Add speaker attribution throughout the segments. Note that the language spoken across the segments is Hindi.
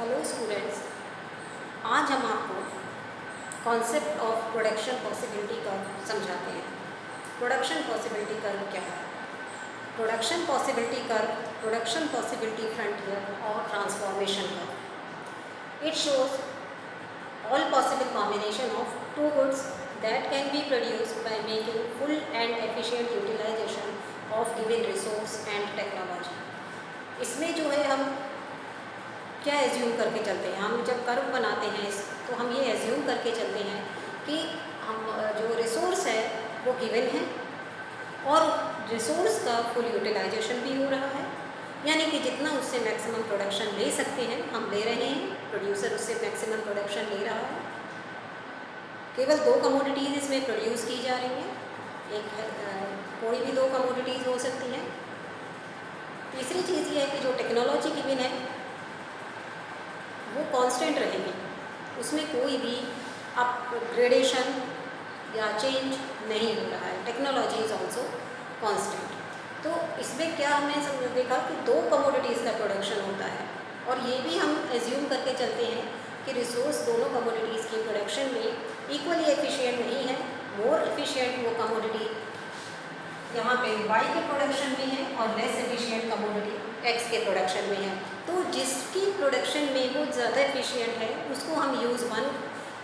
Speaker 1: हेलो स्टूडेंट्स, आज हम आपको concept of production possibility curve समझाते हैं। प्रोडक्शन पॉसिबिलिटी कर्व क्या है? Production possibility curve, production possibility frontier और transformation curve. It shows all possible combination of two goods that can be produced by making full and efficient utilization of given resource and technology। इसमें जो है हम क्या एज्यूम करके चलते हैं, हम जब कर्व बनाते हैं तो हम ये एज्यूम करके चलते हैं कि हम जो रिसोर्स है वो गिवन है और रिसोर्स का फुल यूटिलाइजेशन भी हो रहा है, यानी कि जितना उससे मैक्सिमम प्रोडक्शन ले सकते हैं हम ले रहे हैं, प्रोड्यूसर उससे मैक्सिमम प्रोडक्शन ले रहा है। केवल दो कमोडिटीज़ इसमें प्रोड्यूस की जा रही हैं, एक कोई भी दो कमोडिटीज़ हो सकती हैं। तीसरी चीज़ ये है कि जो टेक्नोलॉजी गिवन है वो कांस्टेंट रहेगी, उसमें कोई भी अपग्रेडेशन या चेंज नहीं हो रहा है। Technology is also constant. तो इसमें क्या हमने देखा कि दो कमोडिटीज़ का प्रोडक्शन होता है और ये भी हम एज्यूम करके चलते हैं कि रिसोर्स दोनों कमोडिटीज़ की प्रोडक्शन में इक्वली एफिशिएंट नहीं है। मोर एफिशिएंट वो कमोडिटी यहाँ पे Y के प्रोडक्शन में है और लेस एफिशिएंट कमोडिटी X के प्रोडक्शन में है। तो जिसकी प्रोडक्शन में वो ज़्यादा एफिशिएंट है उसको हम यूज़ वन,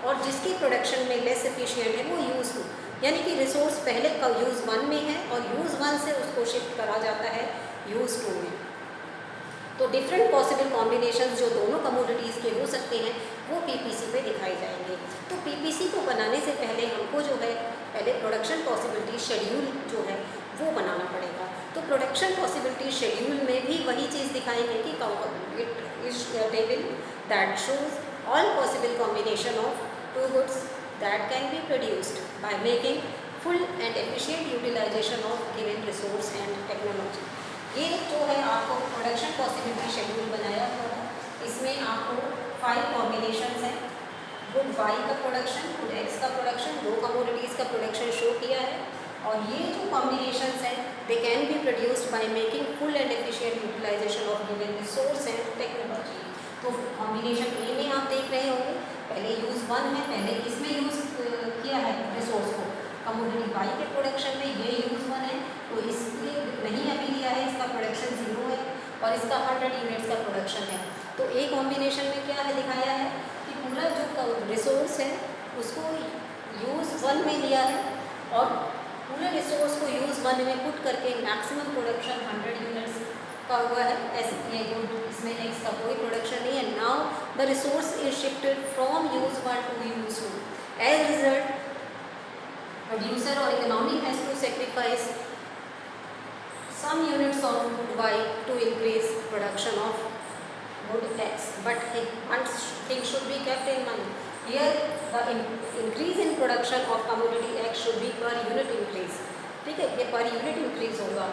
Speaker 1: और जिसकी प्रोडक्शन में लेस एफिशिएंट है वो यूज़ टू, यानी कि रिसोर्स पहले का यूज़ वन में है और यूज़ वन से उसको शिफ्ट करा जाता है यूज़ टू में। तो डिफरेंट पॉसिबल कॉम्बिनेशंस जो दोनों कमोडिटीज़ के हो सकते हैं वो पीपीसी पे दिखाई जाएंगे। तो पीपीसी को बनाने से पहले हमको जो है पहले प्रोडक्शन पॉसिबिलिटी शेड्यूल जो है वो बनाना पड़ेगा। तो प्रोडक्शन पॉसिबिलिटी शेड्यूल में भी वही चीज़ दिखाएंगे कि it is table that shows all possible combination of two goods that can be produced by making full and efficient utilization of given resource and technology. ये जो है आपको प्रोडक्शन पॉसिबिलिटी शेड्यूल बनाया हुआ है, इसमें आपको 5 कॉम्बिनेशंस हैं। गुड Y का प्रोडक्शन, गुड X का प्रोडक्शन, दो कमोडिटीज़ का प्रोडक्शन शो किया है। और ये जो कॉम्बिनेशंस हैं they can be produced by making full and efficient utilization of given resource and technology. तो कॉम्बिनेशन ए में आप देख रहे होंगे, पहले यूज़ वन है, पहले इसमें यूज़ किया है रिसोर्स को, कमोडिटी Y के प्रोडक्शन में ये यूज़ वन है तो इसलिए नहीं अभी लिया है, इसका प्रोडक्शन 0 है और इसका 100 यूनिट्स का प्रोडक्शन है। तो ए कॉम्बिनेशन में क्या है दिखाया है कि पूरा जो रिसोर्स है उसको यूज़ वन में लिया है और पूरे रिसोर्स को यूज़ वन में पुट करके मैक्सिमम प्रोडक्शन 100 यूनिट्स का हुआ है। ऐसे ये गुड, इसमें X का कोई प्रोडक्शन नहीं है। Now the resource is shifted from use one to use two. As result producer और economy has to sacrifice some units of Y to increase production of good X, but one thing should be kept in mind. Here the increase in production of commodity X should be per unit increase, ठीक है, ये पर यूनिट इंक्रीज होगा।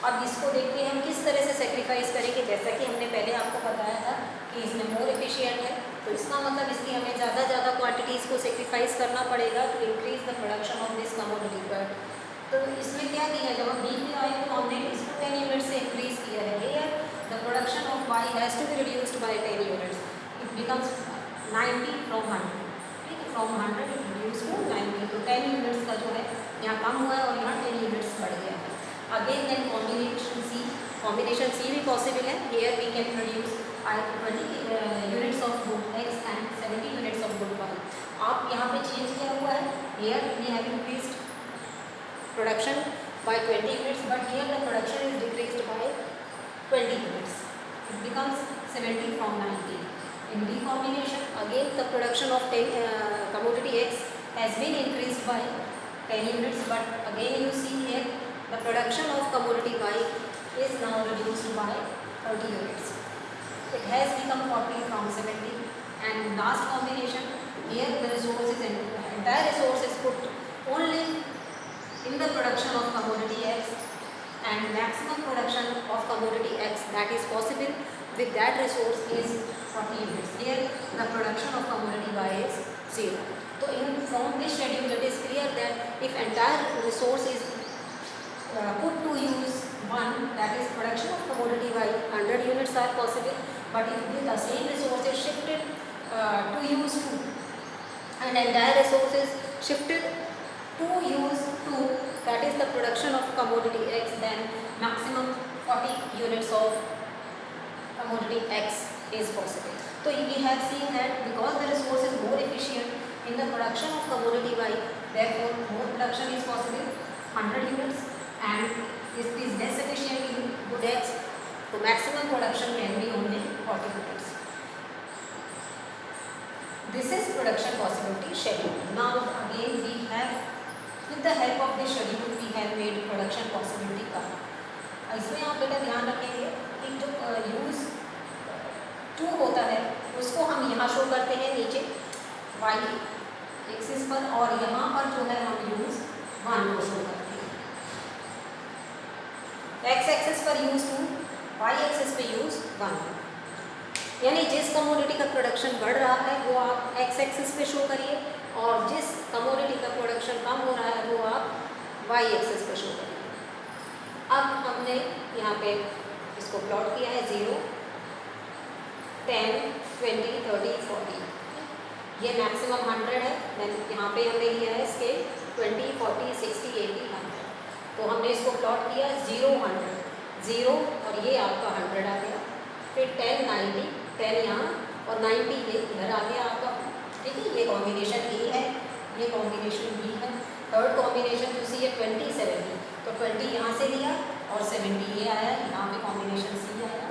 Speaker 1: अब इसको देखते हैं हम किस तरह से सेक्रीफाइस करेंगे। जैसा कि हमने पहले आपको बताया था कि इसमें मोर एफिशिएंट है, तो इसका मतलब इसकी हमें ज़्यादा क्वांटिटीज़ को सेक्रीफाइस करना पड़ेगा to increase the production of this commodity. But तो इसमें क्या किया, जब हम बी पे आए तो हमने इसको 10 यूनिट से इंक्रीज किया है। Here the production of Y has to be reduced by 10 units, it becomes 90 from 100, ठीक है, फ्रॉम 100 इट रिड्यूस टू 90। तो 10 यूनिट्स का जो है यहाँ कम हुआ है और यहाँ 10 यूनिट्स बढ़ गया है। अगेन देन कॉम्बिनेशन सी भी पॉसिबल है। Here we can produce 20 units of good X and 70 units of good Y। आप यहाँ पे चेंज किया हुआ है, here we have increased production by 20 units, but here the production is decreased by 20 units, it becomes 70 from 90. In B combination again the production of commodity X has been increased by 10 units, but again you see here the production of commodity Y is now reduced by 30 units, it has become 40 from 70. And last combination, here the entire resource is put only in the production of commodity X, and maximum production of commodity X that is possible with that resource is 40 units. Here the production of commodity Y is 0. So from this schedule it is clear that if entire resource is put to use one, that is production of commodity Y 100 units are possible, but if the same resource is shifted to use 2 and entire resource is shifted to use 2, that is the production of commodity X, then maximum 40 units of commodity X is possible. So we have seen that because the resource is more efficient in the production of commodity Y, therefore more production is possible, 100 units, and if it is less efficient in good X, so maximum production can be only 40 units. This is production possibility schedule. Now again we have, with the help of this schedule, we have made production possibility curve. इसमें आप बेटा ध्यान रखेंगे कि जो यूज 2 होता है उसको हम यहाँ शो करते हैं नीचे y एक्सिस पर, और यहाँ पर जो है हम यूज 1 को शो करते हैं। x एक्सिस पर यूज 2, y एक्सिस पे यूज 1, यानी जिस कमोडिटी का प्रोडक्शन बढ़ रहा है वो आप x एक्सिस पे शो करिए, और जिस कमोडिटी का प्रोडक्शन कम हो रहा है वो आप y एक्सिस पे शो करिए। अब हमने यहाँ पे इसको प्लॉट किया है 0, 10, 20, 30, 40, ये मैक्सिमम 100 है, यहाँ पे हमने लिया है स्केल 20, 40, 60, 80, 100। तो हमने इसको प्लॉट किया 0, 100, 0 और ये आपका 100 आ गया, फिर 10, 90, 10 यहाँ और 90 ये इधर आ गया आपका। ठीक है, ये कॉम्बिनेशन ए है, ये कॉम्बिनेशन बी है। थर्ड कॉम्बिनेशन जो सी है 20, 70, तो 20 यहाँ से लिया और 70 ये आया, यहाँ पे कॉम्बिनेशन सी आया।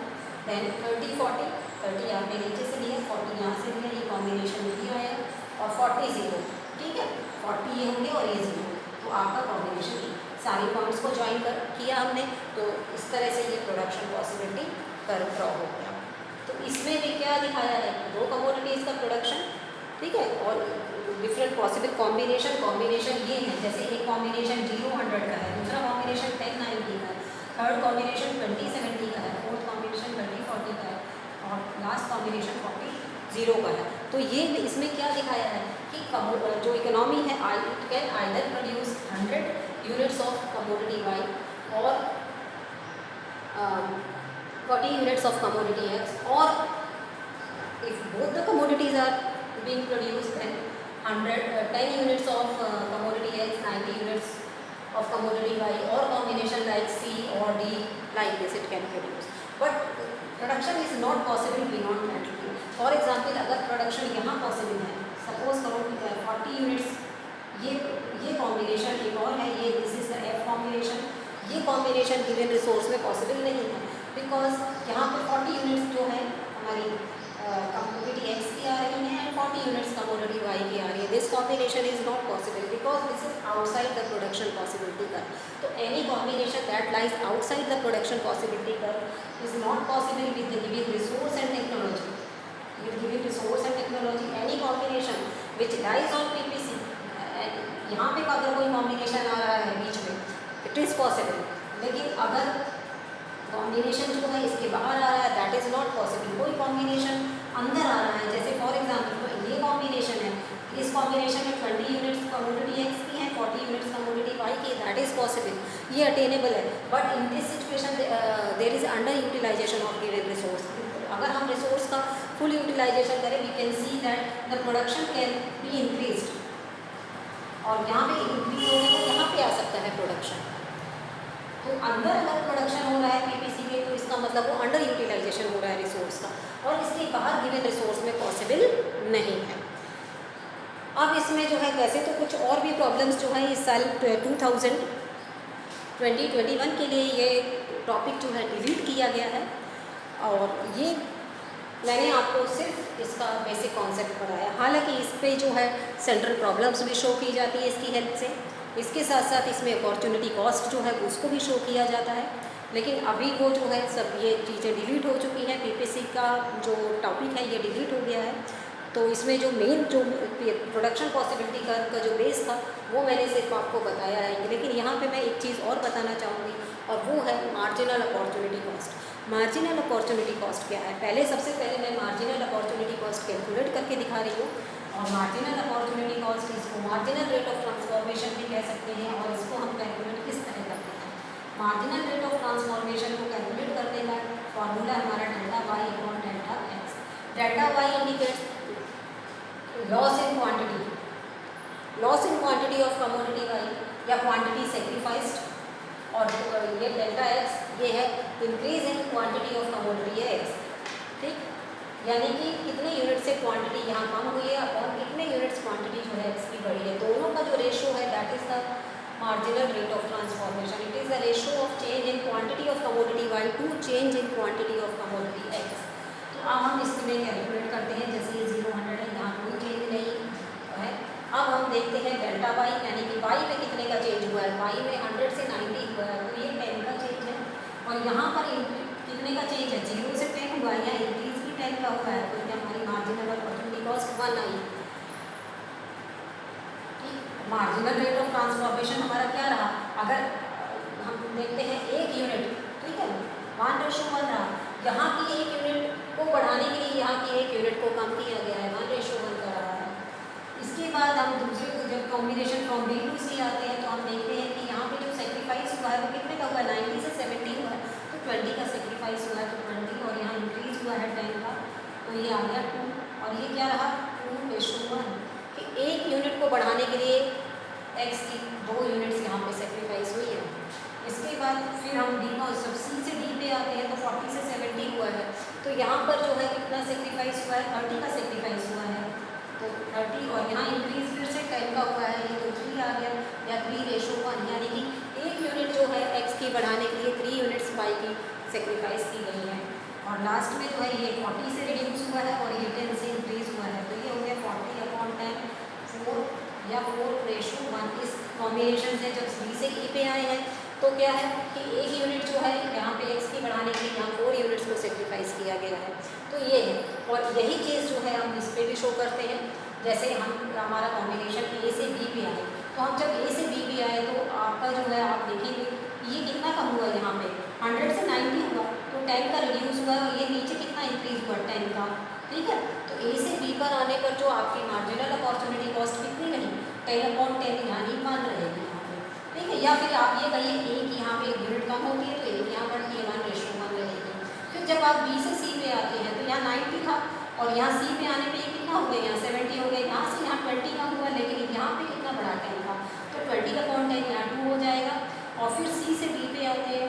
Speaker 1: देन 30, 40, 30 आपने नीचे से लिया, 40 यहाँ से लिया, ये कॉम्बिनेशन बी आया, और 40, 0। ठीक है, 40 ये होंगे और ये 0, तो आपका कॉम्बिनेशन ई। सारी पॉइंट्स को ज्वाइन किया हमने, तो इस तरह से ये प्रोडक्शन पॉसिबिलिटी कर्व ड्रॉ हो गया। तो इसमें भी क्या दिखाया है, 2 कमोडिटीज़ का प्रोडक्शन, ठीक है, और डिफरेंट पॉसिबल कॉम्बिनेशन ये है, जैसे एक कॉम्बिनेशन 0, 100 का है, दूसरा कॉम्बिनेशन 10, 90 का है, थर्ड कॉम्बिनेशन 20, 70 का है, फोर्थ कॉम्बिनेशन 30, 40 का है, और लास्ट कॉम्बिनेशन 40, 0 का है। तो ये इसमें क्या दिखाया है कि जो इकोनॉमी है it can either produce 100 units of commodity Y और 40 units of commodity X, or if both the commodities are being produced, then 10 units of commodity X, 90 units of commodity Y, or combination like C or D, like this it can produce. But production is not possible beyond that. For example, अगर production यहाँ possible है, suppose करो 40 units, ये combination एक और है, ये this is the F combination, ये combination given resource में possible नहीं है, बिकॉज यहाँ पर 40 यूनिट्स जो है हमारी कमोडिटी X की आ रही है, एंड 40 यूनिट्स कमोडिटी Y की आ रही है। This combination is not possible because this is outside the production possibility curve. तो any combination that lies outside the production possibility curve is not possible with the given resource and technology. With given resource and technology any combination which lies on PPC, यहाँ पे अगर कोई कॉम्बिनेशन आ रहा है बीच में, इट इज़ पॉसिबल, लेकिन अगर कॉम्बिनेशन जो है इसके बाहर आ रहा है, दैट इज़ नॉट पॉसिबल। कोई कॉम्बिनेशन अंदर आ रहा है, जैसे फॉर एग्जांपल ये कॉम्बिनेशन है, इस कॉम्बिनेशन में 20 यूनिट्स कमोडिटी X की है, 40 यूनिट्स कमोडिटी Y की, दैट इज़ पॉसिबल, ये अटेनेबल है। But in this situation there is under utilization of given resource. अगर हम रिसोर्स का फुल यूटिलाइजेशन करें, we can see that the production can be increase, और यहाँ पे इंक्रीज होने को यहाँ पे आ सकता है प्रोडक्शन। तो अंदर अगर प्रोडक्शन हो रहा है PPC में, तो इसका मतलब वो अंडर यूटिलाइजेशन हो रहा है रिसोर्स का, और इसके बाहर गिवन रिसोर्स में पॉसिबल नहीं है। अब इसमें जो है वैसे तो कुछ और भी प्रॉब्लम्स जो है इस साल 2020-21 के लिए ये टॉपिक जो है डिलीट किया गया है, और ये मैंने आपको सिर्फ इसका बेसिक कॉन्सेप्ट पढ़ाया। हालांकि इस पे जो है सेंट्रल प्रॉब्लम्स भी शो की जाती है इसकी हेल्प से, इसके साथ साथ इसमें अपॉर्चुनिटी कॉस्ट जो है उसको भी शो किया जाता है। लेकिन अभी वो जो है सब ये चीज़ें डिलीट हो चुकी हैं, PPC का जो टॉपिक है ये डिलीट हो गया है। तो इसमें जो मेन जो प्रोडक्शन पॉसिबिलिटी का जो बेस था वो मैंने सिर्फ आपको बताया है। लेकिन यहाँ पे मैं एक चीज़ और बताना चाहूँगी, और वो है marginal opportunity cost. Marginal opportunity cost क्या है, सबसे पहले मैं मार्जिनल अपॉर्चुनिटी कॉस्ट कैलकुलेट करके दिखा रही हूँ। और मार्जिनल अपॉर्चुनिटी कॉस्ट, इसको मार्जिनल रेट ऑफ ट्रांसफॉर्मेशन भी कह सकते हैं, और इसको हम कैलकुलेट किस तरह करते हैं। मार्जिनल रेट ऑफ ट्रांसफॉर्मेशन को कैलकुलेट करने का फॉर्मूला हमारा delta Y upon delta X. Delta Y indicates loss in quantity, loss in quantity of commodity Y या क्वांटिटी सेक्रीफाइस्ड, और ये डेल्टा एक्स ये है increase in quantity of commodity X. ठीक, यानी कि कितने यूनिट से क्वांटिटी यहाँ कम हुई है और कितने यूनिट्स क्वांटिटी जो है एक्स की बढ़ी है, दोनों का जो रेशियो है that is the marginal rate of transformation. It is the ratio of change in quantity of commodity Y to change in quantity of commodity X. तो अब हम इसमें कैलकुलेट करते हैं, जैसे ये 0 100 है, यहाँ कोई चेंज नहीं है। अब हम देखते हैं डेल्टा वाई, यानी कि वाई में कितने का चेंज हुआ है, वाई में 100 से 90 हुआ है, तो ये 10 का चेंज है। और यहाँ पर कितने का चेंज है, 0 से 10 हुआ है, या इंक्रीज भी 10 का हुआ है, तो ये हमारी marginal opportunity cost 1 I. Marginal rate of transformation हमारा क्या रहा, अगर हम देखते हैं 1 यूनिट, ठीक है 1:1 रहा, यहाँ की 1 यूनिट को बढ़ाने के लिए यहाँ की 1 यूनिट को कम किया गया है, 1:1 का रहा है। इसके बाद हम दूसरे जब कॉम्बिनेशन फ्रॉम बी टू सी आते हैं तो हम देखते हैं कि यहाँ पे जो सेक्रीफाइस हुआ है वो कितने का हुआ है, 90 से 70 हुआ है, तो 20 का सेक्रीफाइस हुआ है, तो 20, और यहाँ इंक्रीज हुआ है 10 का, तो ये आ गया 2, और ये क्या रहा 2:1 कि 1 यूनिट को बढ़ाने के लिए एक्स की 2 यूनिट्स यहाँ पे सेक्रीफाइस हुई है। इसके बाद फिर हम डी को सब सी से डी पे आते हैं तो 40 से 70 हुआ है, तो यहाँ पर जो है कितना सेक्रीफाइस हुआ है, 30 का सेक्रीफाइस हुआ है, तो 30, और यहाँ इंक्रीज फिर से 10 का हुआ है, ये तो 3 आ गया, या 3:1, यानी कि 1 यूनिट जो है एक्स की बढ़ाने के लिए 3 यूनिट्स वाई की सेक्रीफाइस की गई है। और लास्ट में जो है ये 40 से रिड्यूस हुआ है और ये 10 से इंक्रीज हुआ है, तो ये हो गया 40/10 4 या 4:1। इस कॉम्बिनेशन से जब सी से ई पे आए हैं तो क्या है कि 1 यूनिट जो है यहाँ पे एक्स की बढ़ाने के लिए यहाँ 4 यूनिट्स को सेक्रीफाइस किया गया है, तो ये है। और यही केस जो है हम इस पर भी शो करते हैं, जैसे हम हमारा कॉम्बिनेशन ए से बी पे आए, तो हम जब ए से बी पे आए तो आपका जो है आप देखेंगे ये कितना कम हुआ यहाँ पे, 100 से 90 हुआ, तो 10 का रिड्यूस हुआ, और ये नीचे कितना इंक्रीज हुआ 10 का, ठीक है। तो ए से बी पर आने पर जो आपकी मार्जिनल अपॉर्चुनिटी कॉस्ट कितनी बनी, 10/10 यानी 1 रहेगी यहाँ पे, ठीक है। या फिर आप ये कहिए ए की यहाँ पे 1 यूनिट कम होती है तो एक यहाँ पर 1:1 रहेगी। फिर जब आप बी से सी पे आते हैं तो यहाँ 90 था, और यहाँ सी पे आने पे ये कितना हो गया, यहाँ 70 हो गया, यहाँ से यहाँ 20 का हुआ, लेकिन यहाँ पे कितना बढ़ा 10 का, तो 20/10 यहाँ 2 हो जाएगा। और फिर सी से बी पे आते हैं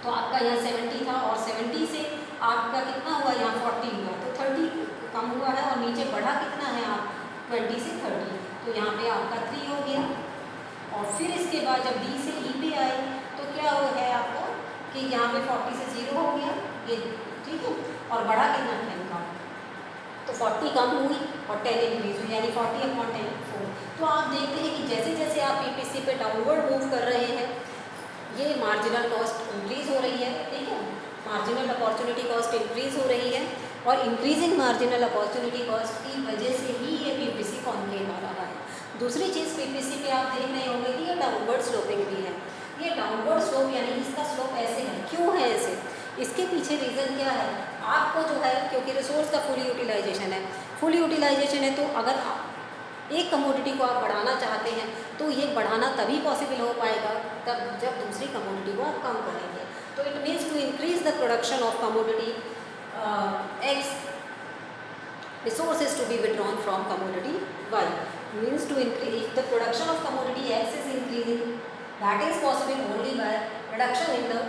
Speaker 1: तो आपका यहाँ 70 था, और 70 से आपका कितना हुआ, यहाँ 40 हुआ, तो 30 कम हुआ है, और नीचे बढ़ा कितना है आप 20 से 30, तो यहाँ पे आपका 3 हो गया। और फिर इसके बाद जब डी से ई पे आए तो क्या हो है आपको कि यहाँ पे 40 से 0 हो गया ये, ठीक है, और बढ़ा कितना 10 का, तो 40 कम हुई और 10 इंक्रीज हुई, यानी 40/10 4। तो आप देखते हैं कि जैसे जैसे आप पीपीसी पे डाउनवर्ड मूव कर रहे हैं ये मार्जिनल कॉस्ट इंक्रीज हो रही है, ठीक है, मार्जिनल अपॉर्चुनिटी कॉस्ट इंक्रीज हो रही है, और इंक्रीजिंग मार्जिनल अपॉर्चुनिटी कॉस्ट की वजह से ही ये पीपीसी कॉन्केव आ रहा है। दूसरी चीज़ पीपीसी पे आप देख रहे होंगे कि ये डाउनवर्ड स्लोपिंग भी है, ये डाउनवर्ड स्लोप यानी इसका स्लोप ऐसे है, क्यों है ऐसे, इसके पीछे रीज़न क्या है, आपको जो है क्योंकि रिसोर्स का फुल यूटिलाइजेशन है, फुल यूटिलाइजेशन है, तो अगर एक कमोडिटी को आप बढ़ाना चाहते हैं तो ये बढ़ाना तभी पॉसिबल हो पाएगा तब जब दूसरी कमोडिटी को आप कम करेंगे। तो it means to increase the production of commodity X, resources to be withdrawn from commodity Y, means to increase, if the production of commodity X is increasing, that is possible only by reduction in the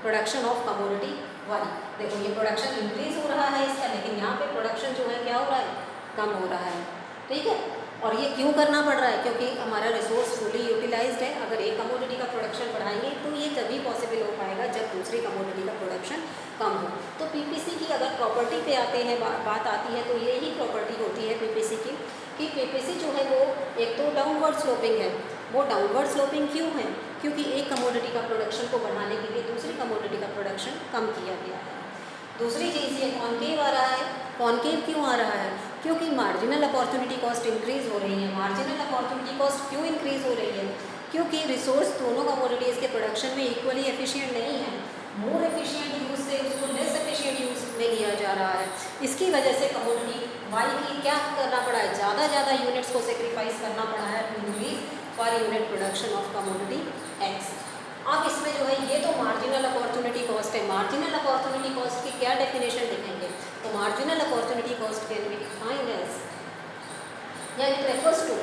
Speaker 1: production of commodity Y। देखो ये प्रोडक्शन इंक्रीज हो रहा है इसका, लेकिन यहाँ पे प्रोडक्शन जो है क्या हो रहा है, कम हो रहा है, ठीक है। और ये क्यों करना पड़ रहा है, क्योंकि हमारा रिसोर्स फुली यूटिलाइज्ड है। अगर एक कमोडिटी का प्रोडक्शन बढ़ाएंगे तो ये तभी पॉसिबल हो पाएगा जब दूसरी कमोडिटी का प्रोडक्शन कम हो। तो पीपीसी की अगर प्रॉपर्टी पे आते हैं बात आती है तो ये ही प्रॉपर्टी होती है पीपीसी की, कि पीपीसी जो है वो एक तो डाउनवर्ड स्लोपिंग है। वो डाउनवर्ड स्लोपिंग क्यों है, क्योंकि एक कमोडिटी का प्रोडक्शन को बढ़ाने के लिए दूसरी कमोडिटी का प्रोडक्शन कम किया गया है। दूसरी चीज़ ये कॉन्केव आ रहा है। कॉन्केव क्यों आ रहा है, क्योंकि मार्जिनल अपॉर्चुनिटी कॉस्ट इंक्रीज हो रही है। मार्जिनल अपॉर्चुनिटी कॉस्ट क्यों इंक्रीज हो रही है, क्योंकि रिसोर्स दोनों कमोडिटीज़ के प्रोडक्शन में इक्वली एफिशिएंट नहीं है। मोर एफिशिएंट यूज से उसको लेस एफिशिएंट यूज में लिया जा रहा है। इसकी वजह से कमोडिटी वाई की क्या करना पड़ा है, ज़्यादा यूनिट्स को सेक्रीफाइस करना पड़ा है to increase per unit production of commodity X. अब इसमें जो है ये तो मार्जिनल अपॉर्चुनिटी कॉस्ट है। मार्जिनल अपॉर्चुनिटी कॉस्ट की क्या डेफिनेशन लिखेंगे? तो marginal opportunity cost can be defined as, या इट रेफर्स टू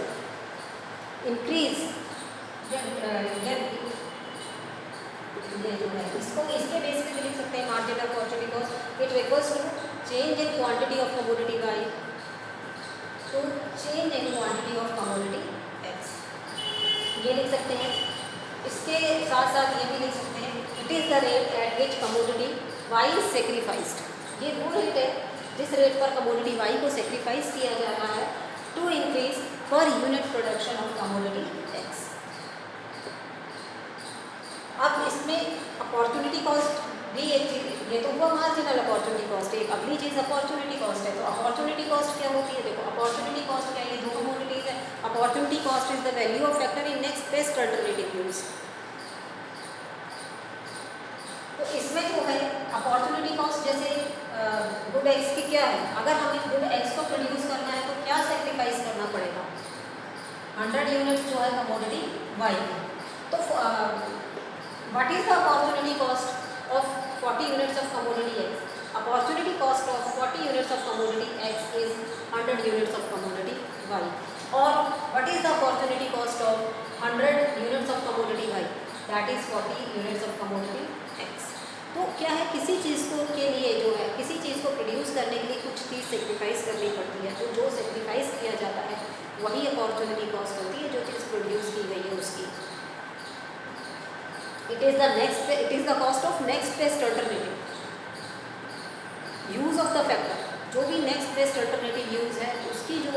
Speaker 1: इंक्रीज, ये जो है इसको इसके बेस पे भी लिख सकते हैं marginal opportunity cost. It refers to change in quantity of commodity by, to change in quantity of commodity X, ये लिख सकते हैं। इसके साथ साथ ये भी लिख सकते हैं it is the rate at which commodity Y is sacrificed. ये वो रेट है जिस रेट पर कमोडिटी वाई को सेक्रीफाइस किया जा रहा है to increase per unit production of commodity X. अब इसमें अपॉर्चुनिटी कॉस्ट भी एक चीज़, ये तो हुआ मार्जिनल अपॉर्चुनिटी कॉस्ट। एक अगली चीज़ अपॉर्चुनिटी कॉस्ट है। तो अपॉर्चुनिटी कॉस्ट क्या होती है? देखो अपॉर्चुनिटी कॉस्ट क्या है, ये दो कमोडिटीज है। Opportunity cost is the value of factor in next best alternative use. तो इसमें जो है अपॉर्चुनिटी कॉस्ट, जैसे गुड एक्स की क्या है, अगर हमें गुड एक्स को प्रोड्यूस करना है तो क्या सेक्रीफाइस करना पड़ेगा? 100 यूनिट जो है कमोडिटी वाई। तो what is the opportunity cost of 40 units of commodity X? Opportunity cost of 40 units of commodity X is 100 units of commodity Y. Or what is the opportunity cost of 100 units of commodity Y? That is 40 units of commodity X. तो क्या है, किसी चीज़ को के लिए जो है, किसी चीज़ को प्रोड्यूस करने के लिए कुछ चीज़ सेक्रीफाइस करनी पड़ती है। तो जो सेक्रीफाइस किया जाता है वही अपॉर्चुनिटी कॉस्ट होती है, जो चीज़ प्रोड्यूस की गई है उसकी। It is the cost of next best alternative use of the factor। जो भी next best alternative use है उसकी जो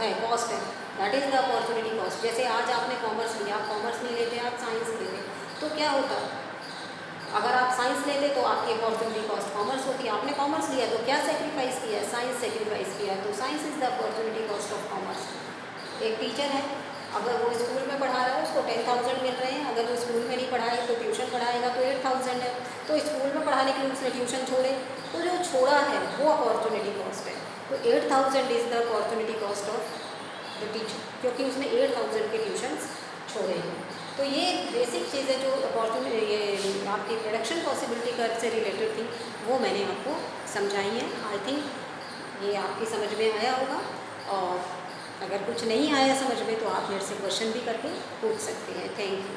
Speaker 1: है कॉस्ट है, that is the opportunity cost। जैसे आज आपने कॉमर्स लिया, आप कॉमर्स नहीं लेते, आप साइंस लेते, तो क्या होता? अगर आप साइंस लेते तो आपकी अपॉर्चुनिटी कॉस्ट कॉमर्स होती। आपने कॉमर्स लिया तो क्या सेक्रीफाइस किया है? साइंस सेक्रीफाइस किया है। तो science is the opportunity cost of commerce. एक टीचर है, अगर वो स्कूल में पढ़ा रहा है उसको 10,000 मिल रहे हैं, अगर वो स्कूल में नहीं पढ़ाए तो ट्यूशन पढ़ाएगा तो 8,000 है। तो स्कूल में पढ़ाने के लिए उसने ट्यूशन छोड़े, तो जो छोड़ा है वो अपॉर्चुनिटी कॉस्ट है। तो 8,000 is the opportunity cost of the teacher, क्योंकि उसने 8,000 के ट्यूशन्स छोड़े हैं। तो ये बेसिक चीज़ें जो अपॉर्चुनिटी, ये आपकी प्रोडक्शन पॉसिबिलिटी कर्व से रिलेटेड थी, वो मैंने आपको समझाई हैं। आई थिंक ये आपकी समझ में आया होगा, और अगर कुछ नहीं आया समझ में तो आप मेरे से क्वेश्चन भी करके पूछ सकते हैं। Thank you.